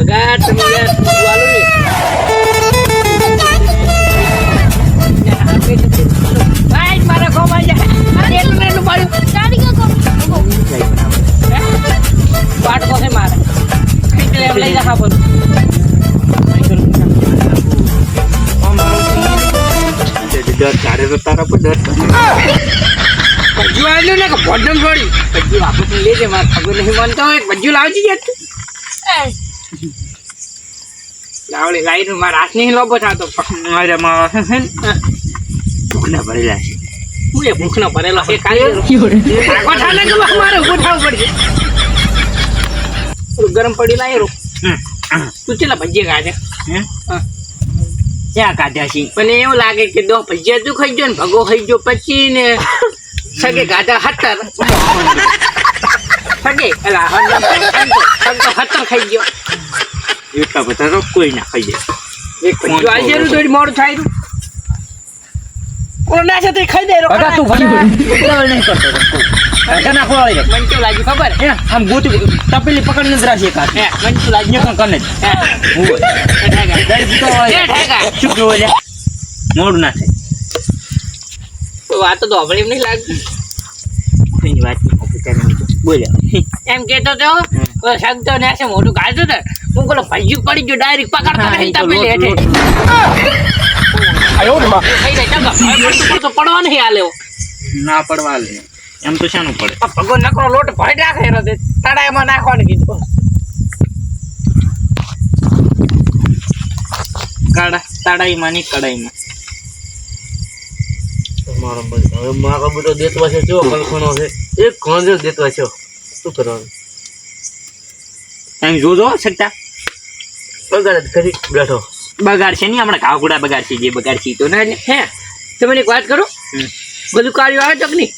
ભગા તમે યાર વાલો ને ભાઈ મારા કોમાં જા એટલું એટલું પાડ્યું ગાડી કો પાટ કોસે મારે એટલે એમ લઈ જા બોલ ડર તારે તો તારા પર ડર ભજ્જુ આવ્યું ને કે ભોડમ છોડી ભજ્જુ વાપસ લેજે મારે ખબર નહીં માનતો હોય ભજ્જુ લાવજી યાર લાવડી લાઈ મારા હાથ નહીં લોબો થતો મારે ભૂખના ભરેલા છે હું એ ભૂખનો ભરેલો છે કાલે કોઠાને તો મારે ઉભો થવું પડશે થોડું ગરમ પડી લાય રો તું ચેલા ભજીયા કાઢે ક્યાં કાઢ્યા છે પણ એવું લાગે કે દો ભજીયા તું ખાઈ ગયો ને ભગો ખાઈ ગયો પછી ને સગે ગાધા 17 સગે એલા 17 ખાઈ ગયો એટલા બધા તો કોઈ ના ખાઈ જાય એક ભજીયો આજે થોડી મોડું થાય તું કોણ ના છે તે ખાઈ દે રો ભગા તું ભજી નહીં કરતો કના ખોળાઈ રે મને કેવું લાગ્યું ખબર હે આમ ગોતી તપેલી પકડીને જ રાખી કાઢ હે મને કેવું લાગ્યું કને હે હું ઠેકા દર્દ તો એ ઠેકા શું કહો લે મોડું ના થાય તો વાત તો હવે નહીં લાગતી એની વાત બોલ્યા એમ કેતો તો શબ્દો ને છે મોટું ગાજુ ને હું બોલો ભજ્યું પડી ગયો ડાયરેક્ટ પકડતો નહીં તપેલી હેઠે આયો ને માં થઈ જાય ચંગા તો પડવા નહીં આલે ના પડવા લે એમ તો શાનું પડે ભગો નકરો લોટ ભરી નાખે એનો તે તળાઈમાં નાખવાનું કીધું તાડાઈમાં ની કડાઈમાં મારો બધો દેતવા છે જો કલખણો છે એક કોંજો દેતવા છે શું કરવાનું એમ જોજો શકતા બગાડ કરી બેઠો બગાડ છે નહીં હમણાં ઘાવગુડા બગાડ છે જે બગાડ છે તો ના એટલે હે તમને એક વાત કરું બધું કાર્યો આવે તો કે નહીં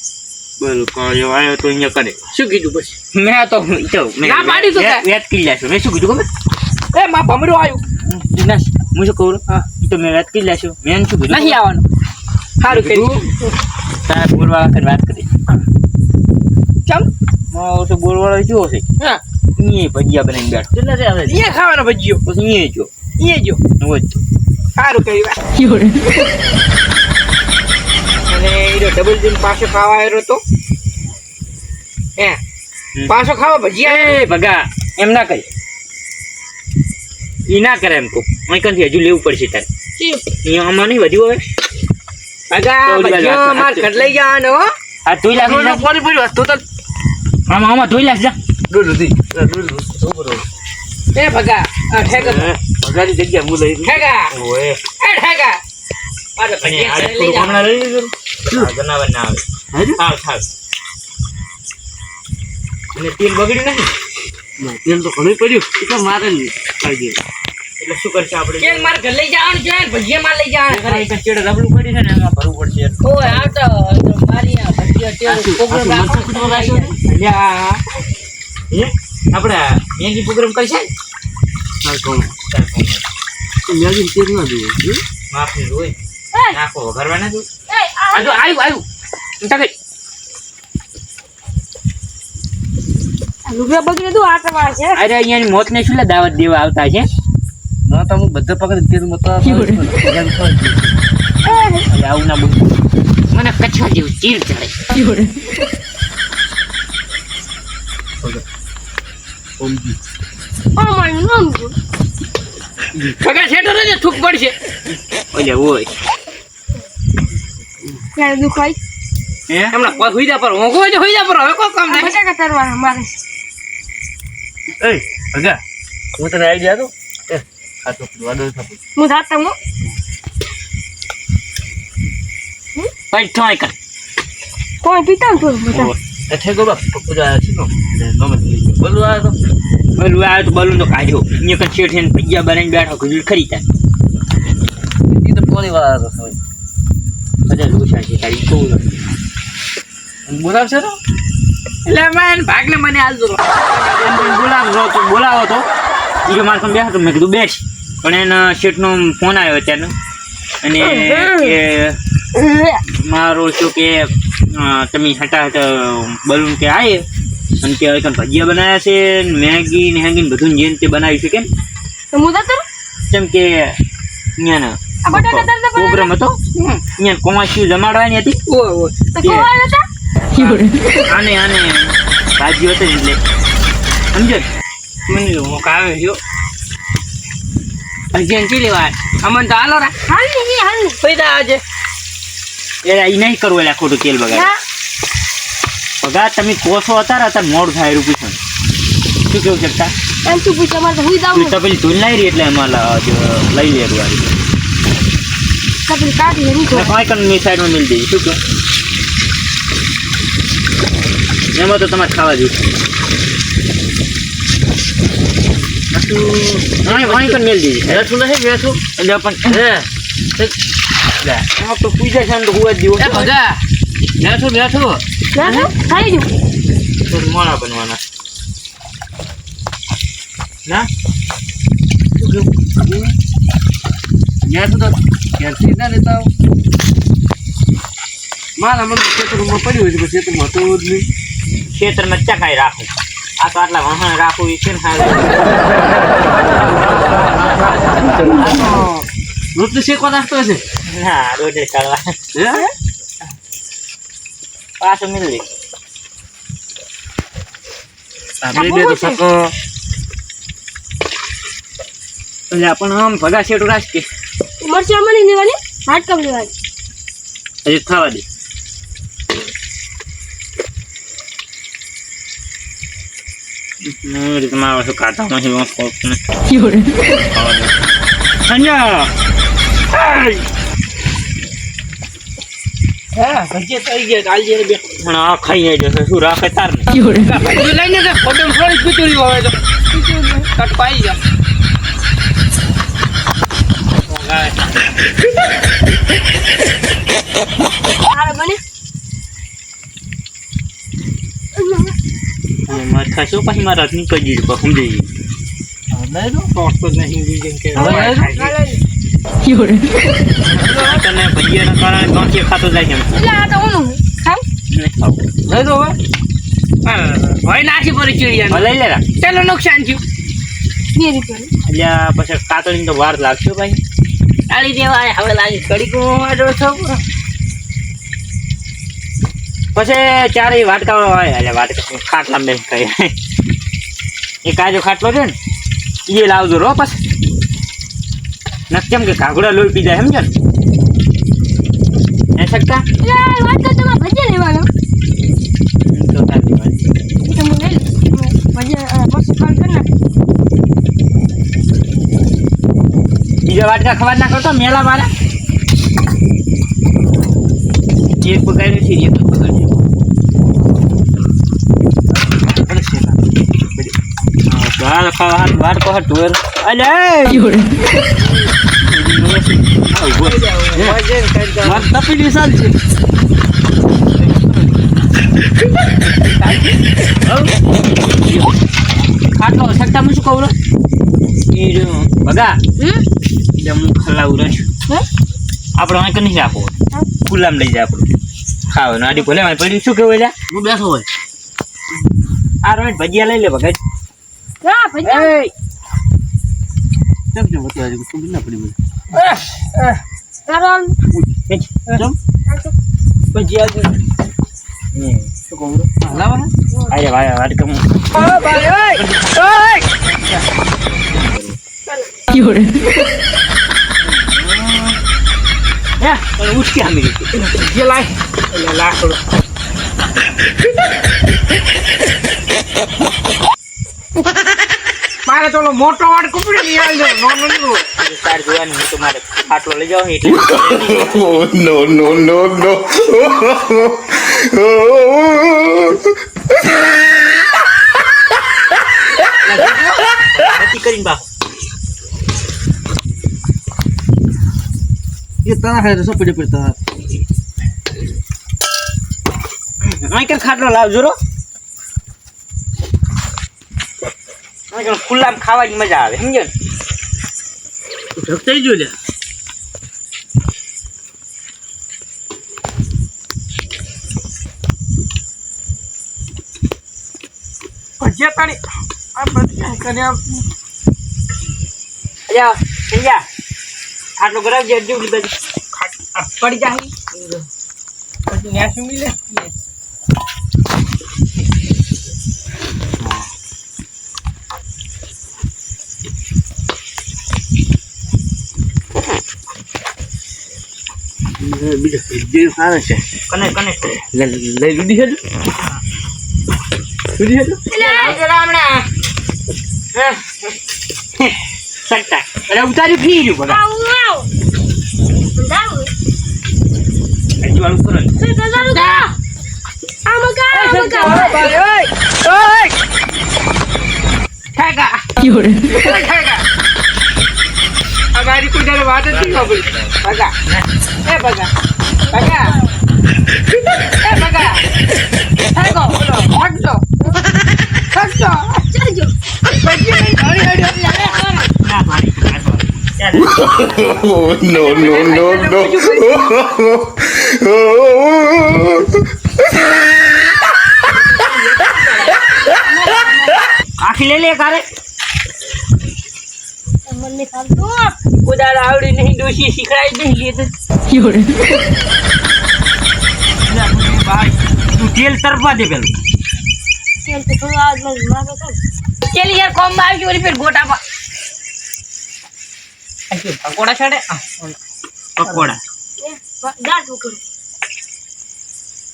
બોલું કયો આવ્યો તો અહીંયા કરે શું કીધું પછી મેં તો ના પાડી તો તે. વેત કરી લાશું મેં શું કીધું ખબર એ માં ભમરો આવ્યું દિનેશ હું શું કહું હા તો મેં વેત કરી લાશું મેં શું કીધું નહીં આવવાનું સારું કર્યું તારા બોલવા વખત વાત કરી ચમ મારો તો બોલવાળો જો છે હા એ ભજીયા બનાવીને બેઠો કેટલા છે આવે એ ખાવાનો ભજીયો પછી એ જો એ જો હોય તો સારું કર્યું અને એ ડબલ જીન પાછો ખાવા આવ્યો તો હે પાછો ખાવા ભજીયા એ ભગા એમ ના કરી ઈ ના કરે એમ કહું અહીંથી હજુ લેવું પડશે તારે અહીંયા આમાં નહીં વધ્યું હવે ભગા ભજીયો માર ઘર લઈ જવાનો હો આ ધોઈ લાખ પાણી પડ્યું હતું તો આમાં ધોઈ લાખ જા દૂધ હતી શું કરો એ ભગા આ ઠેકા બગાડી જગ્યા હું લઈ ઠેકા ઓએ એ ઠેકા પાછો ભજીયા ઘરે લઈ જવાનો હમણાં લઈ લીધું જનાવર ના આવે થાવ થાવ અને તેલ બગડ્યું નહીં તેલ તો ઘણું પડ્યું એ તો મારે જ ખાઈ દે એટલે શું કરશે આપણે કેમ માર ઘર લઈ જવાનું છે ભજીયા માં લઈ જવાનું ઘરે ચેડે રબડું પડ્યું છે ને એમાં ભરવું પડશે ઓય આ તો મારી આ ભજીયા તેલ પ્રોગ્રામ રાખો અલ્યા હે આપણે મેગી પ્રોગ્રામ કરશે મારે કોણ મેગી તેલ ના જોઈએ માફી હોય નાખો ભરવાના તું આ જો આવ્યું તકે રૂપિયા બગડે તું આટવા છે અરે અહીંયાની મોત ને શું દાવત દેવા આવતા છે ના તો હું બધા પકડી તેલ મતા આવું ના બોલ મને કચ્છા જેવું ચીર ચડે ભગા છેટો ને થૂક પડશે ઓલે હોય ક્યારે દુખાય હે હમણાં હોઈદા પર હું કોઈ હોઈદા પર હવે કોઈ કામ નહીં બટાકા તરવાના મારે એ ભગા હું તને આઈડિયા દઉં એ આ તો વાદળ થાપું હું જાતા હું ભાઈ થોય કર કોઈ પીતા ને થોડું બધા એ ઠેકો બાપ પૂજા છે તો નોમ બોલવા આવ્યો તો બલું આવ્યો તો બલું તો કાઢ્યો અહીંયા કઈ શેઠ એને પૈયા બનાવીને બેઠો ખજૂર ખરી થાય એ તો પોણી વાળા હતો બધા લોચા છે તારી કહું બોલાવશે તો એટલે મેં ભાગને મને હાલતો બોલાવો તો એ મારા સામે બેઠો મેં કીધું બેઠ પણ એના શેઠનો ફોન આવ્યો અત્યારનો અને એ મારો શું કે તમે હટાહટ બલૂન કે આયે અને કે હવે ભજીયા બનાવ્યા છે ને મેગી ને હેંગી ને બધું જેમ તે બનાવ્યું છે કેમ તો હું જતો રહું? જેમ કે અહીંયા આ બટાટા તરતા બનાવ્યા? પ્રોગ્રામ હતો અહીંયા કોમાસી જમાડવાની હતી ઓય ઓય તો કોણ હતા? આને ભાજી હતી ને એટલે સમજો ને? મને મોક આવે જો ભજીયા ચી લેવા અમન તો હાલો રા હાલ ની હાલ ની પૈદા આજે એ નહીં કરવું એટલે ખોટું તેલ બગાડ ના બગાડ તમે કોસો હતા અત્યારે મોડું થાય એવું પૂછો શું કેવું શકતા એમ શું પૂછે અમારે તો હુઈ જાવ તો પેલી ધૂન લાવી રહી એટલે એમાં લઈ લે વાળી કપડી કાઢી ને નીકળો કાંઈ કણ સાઈડમાં મિલ દેજો શું કહો એમાં તો તમારે ખાવા જોઈએ કાંઈ કણ મિલ દેજો બેઠું નથી બેઠું એટલે પણ એમાં તો પૂજા છે ને તો હુવા જ દીવો એ ભગા બેઠું ના ખાઈ જો તો મોડા બનવાના ના બેઠું તો ક્યાંથી ના લેતા આવો મારા મને ખેતરમાં પડ્યું હોય છે પછી ખેતરમાં તો જ નહીં ખેતરમાં ચકાઈ રાખું આ તો આટલા વાહન રાખવું એ છે ને રોટલી શેકવા નાખતો હશે ના રોટલી કરવા હે પાછું મિલી આપણે બે તો સકો એટલે પણ આમ ભગા શેઠું રાખીએ મરચી અમારી લેવાની હાટકમ લેવાની હજી ખાવા દે તમારા શું કાઢામાં સંજય હા ભજીયા થઈ ગયા કાલજી બે પણ આ ખાઈ જાય જશે શું રાખે તાર ને ભજીયા લઈને તો ફોટો થોડી પીતુરી હોય તો કટ પાઈ જા હારે બને મારે ખાશો પછી મારા હાથ નીકળી જઈએ પછી સમજી જઈએ ટોસ તો નહીં દીજે કે તને ભજીયાના કારણે ગાંઠિયા ખાતો જાય છે એટલે આ તો ઓનું ખાવ નહીં ખાવું લઈ દો હવે હોય નાસી પડી ચીડિયા લઈ લેરા ચાલો નુકસાન થયું 2 રૂપિયા એટલે પછી કાતળીને તો વાર લાગશે ભાઈ ટાળી દેવાય હવે લાગી કડીકો આડો છો પછી ચારે વાટકા હોય એટલે વાટકા ખાટલા બેન કહે એ કાજો ખાટલો છે ને એ લાવજો રો પછી નથી કેમ કે કાગડા લોહી પી જાય સમજો ને એ શકતા એટલે વાત તો તમારે ભજીયા લેવાનો તો સાચી વાત છે. એ તો હું લઈ લઈશ ભજીયા મસ્ત ખાન કરી નાખ બીજા વાટકા ખબર ના કરતો મેલા મારા એક પગાડ્યું છે એક પગાડ્યું બાર ખાવા બાર કહો ટુર અલે વાત તપી વિશાલ છે ખાટલો શકતા હું શું કહું એ બગા એટલે હું ખલાવું રહીશ આપણે અહીં નહીં રાખો ખુલ્લામાં લઈ જાય આપણું ખાવાનું આડી ભલે મારે પડ્યું શું કેવું એટલે હું બેઠો હોય આ રોજ ભજીયા લઈ લે ભગત ના ભજીયા કેમ કેમ હતું આજે તું ના પડી મને કારણ ભજીયા શું કહું લાવા અરે ભાઈ વાત કમ ઉઠી આમી ભજીયા લાય એટલે લાકડું મારે તો ઓલો મોટો વાડ કુપડી નહીં આવી જાય નોનો નું તાર જોવાનું હું તો મારે ખાટલો લઈ જાઉં એટલે Oh, no, no, no, no. નક્કી કરીને બાપુ એ તારા હારે શું પડી પડતા અહીં કઈ ખાટલો લાવજો રો ખુલ્લામાં ખાવાની મજા આવે સમજો ને ઢકતાઈ જો લ્યા ભજીયા તાણી આ બધું કર્યા અલ્યા સંજ્યા આટલું કરાવજે જેવડી બાજુ પડી જાય પછી ન્યા શું મિલે બીજો જે સારા છે કને કને લઈ લૂડી છે લૂડી છે જરા હમણાં સટ્ટા અરે ઉતારી ફી રહ્યું બધા આવ આવ જાવ હજુ આલું સરળ તો આમકા ઠાકા અમારી કોઈ જયારે વાત જ નહીં સાંભળી ભગા એ ભગા ભગા એ ભગા ઠાકો બોલો હટતો હટતો ચાલજો ભજીયા હળી હળી ના પાડી ચાલ Oh, no, no, no, no. આખી લે લે કારે મને ખાતો ઉદાર આવડી નહીં ડોશી શીખડાઈ નહીં લે તો ભાઈ તું તેલ તરવા દે પેલું તેલ તો થોડું આજ મને માગે કર ચલી યાર કોમ માં આવી વળી પેર ગોટામાં પકોડા છડે પકોડા ગાંઠ ઉકળ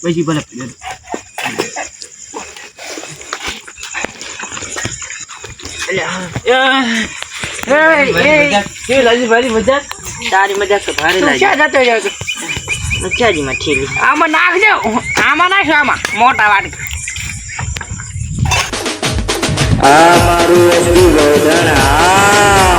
પછી ભલે કે લાજી ભારી મજા તારી મજા તો ભારે લાગી ક્યાં જતો રહ્યો છે મચાજીમાં ઠેલી આમાં નાખજો આમાં નાખજો આમાં મોટા વાટકા આ મારું વસ્તુ ગોધણ આ